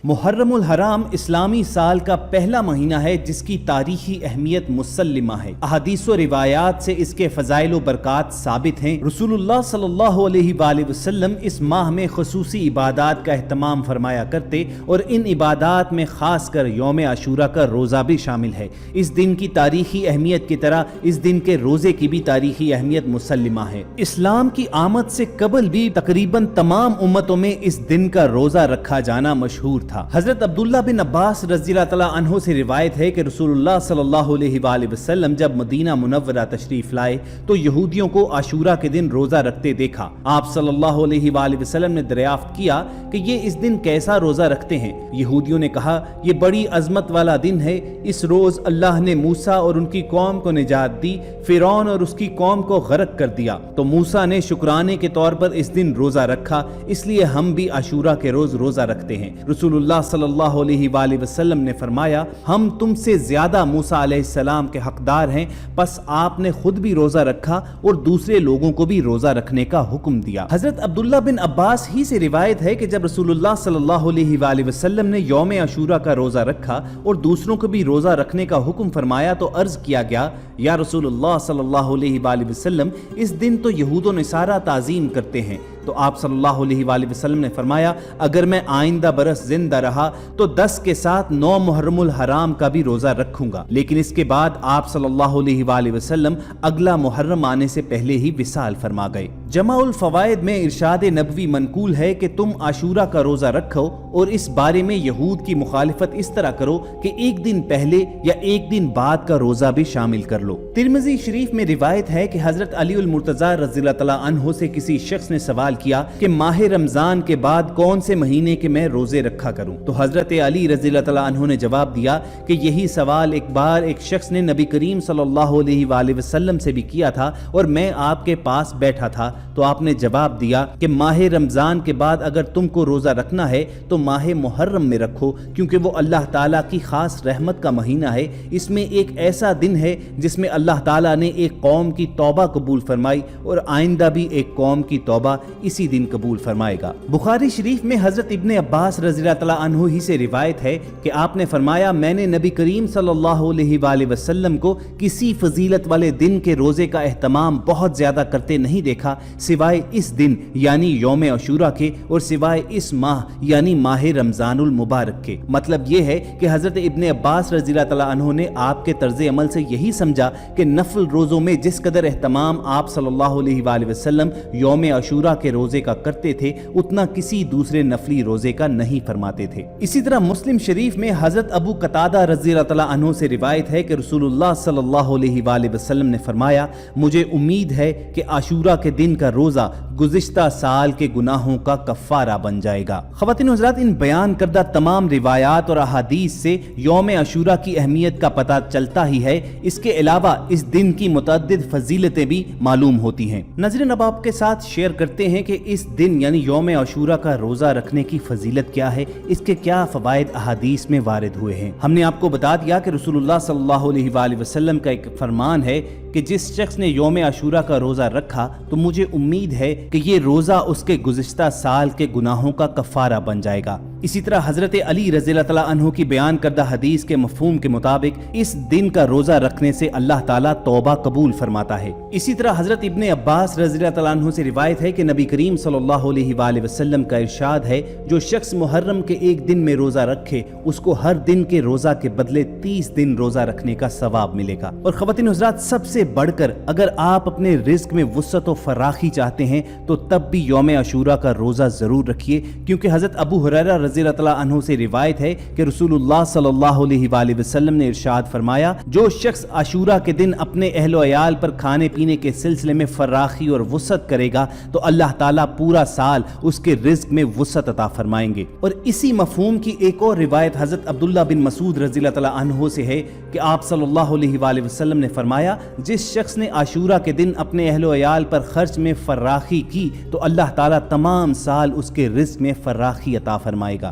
محرم الحرام اسلامی سال کا پہلا مہینہ ہے جس کی تاریخی اہمیت مسلمہ ہے۔ احادیث و روایات سے اس کے فضائل و برکات ثابت ہیں۔ رسول اللہ صلی اللہ علیہ وآلہ وسلم اس ماہ میں خصوصی عبادات کا اہتمام فرمایا کرتے اور ان عبادات میں خاص کر یوم عاشورہ کا روزہ بھی شامل ہے۔ اس دن کی تاریخی اہمیت کی طرح اس دن کے روزے کی بھی تاریخی اہمیت مسلمہ ہے۔ اسلام کی آمد سے قبل بھی تقریباً تمام امتوں میں اس دن کا روزہ رکھا جانا مشہور تھا۔ حضرت عبداللہ بن عباس رضی اللہ تعالیٰ عنہ سے روایت ہے کہ رسول اللہ صلی اللہ علیہ وآلہ وسلم جب مدینہ منورہ تشریف لائے تو یہودیوں کو عاشورہ کے دن روزہ رکھتے دیکھا۔ آپ صلی اللہ علیہ وآلہ وسلم نے دریافت کیا کہ یہ اس دن کیسا روزہ رکھتے ہیں؟ یہودیوں نے کہا یہ بڑی عظمت والا دن ہے، اس روز اللہ نے موسیٰ اور ان کی قوم کو نجات دی، فرعون اور اس کی قوم کو غرق کر دیا، تو موسیٰ نے شکرانے کے طور پر اس دن روزہ رکھا، اس لیے ہم بھی عاشورہ کے روز روزہ رکھتے ہیں۔ رسول اللہ صلی اللہ علیہ وآلہ وسلم نے فرمایا ہم تم سے زیادہ موسیٰ علیہ السلام کے حقدار ہیں، پس آپ نے خود بھی روزہ رکھا اور دوسرے لوگوں کو بھی روزہ رکھنے کا حکم دیا۔ حضرت عبداللہ بن عباس ہی سے روایت ہے کہ جب رسول اللہ صلی اللہ علیہ وآلہ وسلم نے یوم عاشورہ کا روزہ رکھا اور دوسروں کو بھی روزہ رکھنے کا حکم فرمایا تو عرض کیا گیا یا رسول اللہ صلی اللہ علیہ وآلہ وسلم اس دن تو یہود و نصارہ تعظیم کرتے ہیں، تو آپ صلی اللہ علیہ وآلہ وسلم نے فرمایا اگر میں آئندہ برس زندہ رہا تو 10 کے ساتھ 9 محرم الحرام کا بھی روزہ رکھوں گا، لیکن اس کے بعد آپ صلی اللہ علیہ وآلہ وسلم اگلا محرم آنے سے پہلے ہی وصال فرما گئے۔ جمع الفوائد میں ارشاد نبوی منقول ہے کہ تم عاشورہ کا روزہ رکھو اور اس بارے میں یہود کی مخالفت اس طرح کرو کہ ایک دن پہلے یا ایک دن بعد کا روزہ بھی شامل کر لو۔ ترمذی شریف میں روایت ہے کہ حضرت علی المرتضیٰ رضی اللہ تعالیٰ عنہ سے کسی شخص نے سوال کیا کہ ماہ رمضان کے بعد کون سے مہینے کے میں روزے رکھا کروں، تو حضرت علی رضی اللہ تعالیٰ عنہ نے جواب دیا کہ یہی سوال ایک بار ایک شخص نے نبی کریم صلی اللہ علیہ وآلہ وسلم سے بھی کیا تھا اور میں آپ کے پاس بیٹھا تھا، تو آپ نے جواب دیا کہ ماہ رمضان کے بعد اگر تم کو روزہ رکھنا ہے تو ماہ محرم میں رکھو، کیونکہ وہ اللہ تعالیٰ کی خاص رحمت کا مہینہ ہے، اس میں ایک ایسا دن ہے جس میں اللہ تعالیٰ نے ایک قوم کی توبہ قبول فرمائی اور آئندہ بھی ایک قوم کی توبہ اسی دن قبول فرمائے گا۔ بخاری شریف میں حضرت ابن عباس رضی اللہ تعالیٰ عنہ ہی سے روایت ہے کہ آپ نے فرمایا میں نے نبی کریم صلی اللہ علیہ وآلہ وسلم کو کسی فضیلت والے دن کے روزے کا اہتمام بہت زیادہ کرتے نہیں دیکھا سوائے اس دن یعنی یوم عاشورہ کے اور سوائے اس ماہ یعنی ماہ رمضان المبارک کے۔ مطلب یہ ہے کہ حضرت ابن عباس رضی اللہ تعالیٰ عنہ نے آپ کے طرز عمل سے یہی سمجھا کہ نفل روزوں میں جس قدر اہتمام آپ صلی اللہ علیہ وآلہ وسلم یوم عاشورہ کے روزے کا کرتے تھے اتنا کسی دوسرے نفلی روزے کا نہیں فرماتے تھے۔ اسی طرح مسلم شریف میں حضرت ابو قتادہ رضی اللہ تعالیٰ عنہ سے روایت ہے کہ رسول اللہ صلی اللہ علیہ وآلہ وسلم نے فرمایا مجھے امید ہے کہ عاشورہ کے دن کا روزہ گزشتہ سال کے گناہوں کا کفارہ بن جائے گا۔ خواتین و حضرات، ان بیان کردہ تمام روایات اور احادیث سے یوم عاشورہ کی اہمیت کا پتہ چلتا ہی ہے، اس کے علاوہ اس دن کی متعدد فضیلتیں بھی معلوم ہوتی ہیں۔ ناظرین، اب آپ کے ساتھ شیئر کرتے ہیں کہ اس دن یعنی یوم عاشورہ کا روزہ رکھنے کی فضیلت کیا ہے، اس کے کیا فوائد احادیث میں وارد ہوئے ہیں۔ ہم نے آپ کو بتا دیا کہ رسول اللہ صلی اللہ علیہ وآلہ وسلم کا ایک فرمان ہے کہ جس شخص نے یوم عاشورہ کا روزہ رکھا تو مجھے امید ہے کہ یہ روزہ اس کے گزشتہ سال کے گناہوں کا کفارہ بن جائے گا۔ اسی طرح حضرت علی رضی اللہ تعالیٰ عنہ کی بیان کردہ حدیث کے مفہوم کے مطابق اس دن کا روزہ رکھنے سے اللہ تعالیٰ توبہ قبول فرماتا ہے۔ اسی طرح حضرت ابن عباس رضی اللہ تعالیٰ عنہ سے روایت ہے کہ نبی کریم صلی اللہ علیہ وآلہ وسلم کا ارشاد ہے جو شخص محرم کے ایک دن میں روزہ رکھے اس کو ہر دن کے روزہ کے بدلے 30 دن روزہ رکھنے کا ثواب ملے گا۔ اور خواتین حضرات، سب سے بڑھ کر اگر آپ اپنے رزق میں وسعت و فراخی چاہتے ہیں تو تب بھی یوم عاشورہ کا روزہ ضرور رکھیے، کیونکہ حضرت ابو ہریرہ رضی اللہ تعالیٰ عنہ سے روایت ہے کہ رسول اللہ صلی اللہ علیہ وآلہ وسلم نے ارشاد فرمایا جو شخص عاشورہ کے دن اپنے اہل و عیال پر کھانے پینے کے سلسلے میں فراخی اور وسعت کرے گا تو اللہ تعالیٰ پورا سال اس کے رزق میں وسعت عطا فرمائیں گے۔ اور اسی مفہوم کی ایک اور روایت حضرت عبداللہ بن مسعود رضی اللہ تعالیٰ عنہ سے ہے کہ آپ صلی اللہ علیہ وآلہ وسلم نے فرمایا جس شخص نے عاشورہ کے دن اپنے اہل و عیال پر خرچ میں فراخی کی تو اللہ تعالیٰ تمام سال اس کے رزق میں فراخی عطا فرمائے گا۔